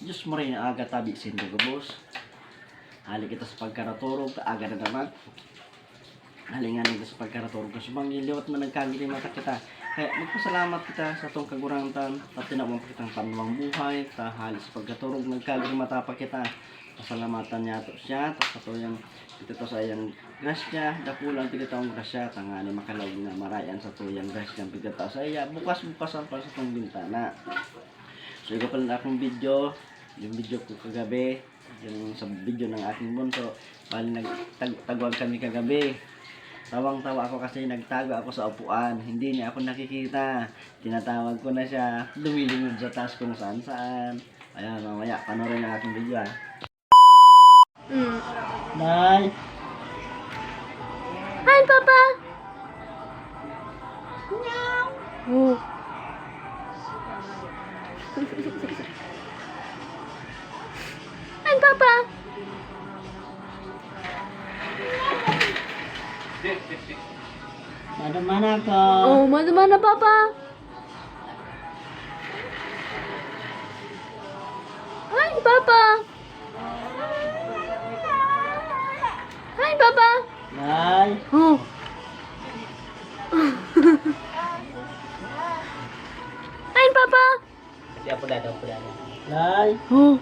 Diyos mo rin aga tabi sindo gabos. Hali kita sa pagkaraturog, aga na naman. Halingan nito sa pagkaraturog. Kasi bang iliwat man nagkagili mata kita. Kaya magpasalamat kita sa itong kagurantan. Pati na mo kitang panuwang buhay. Halis pagkaturog nagkagili mata pa kita. Pasalamatan niya to siya. Tapos ito yung ito to sa iyang grasya. Dakulang tigitawang grasya. Tangani makalawag na marayan sa to yung grasya. Pigataw sa iya. Bukas-bukas ang pa sa itong bintana. So ito pala na akong video. Yung video ko kagabi. Yung sa video ng aking bunso. Bali nagtagwag kami kagabi. Tawang-tawa ako kasi nagtago ako sa upuan. Hindi niya ako nakikita. Tinatawag ko na siya. Lumilingod sa taas kung saan-saan. Ayan, mamaya. Panoorin ang aking video, ha. Nay! Hi, Papa! Meow! Oh. Hi, Papa! Madaman ako. Oh, mana Papa? Hi, Papa! Hi, Papa! Nay! Oh. Hi, Papa! Siya po dada. Nay! Oh.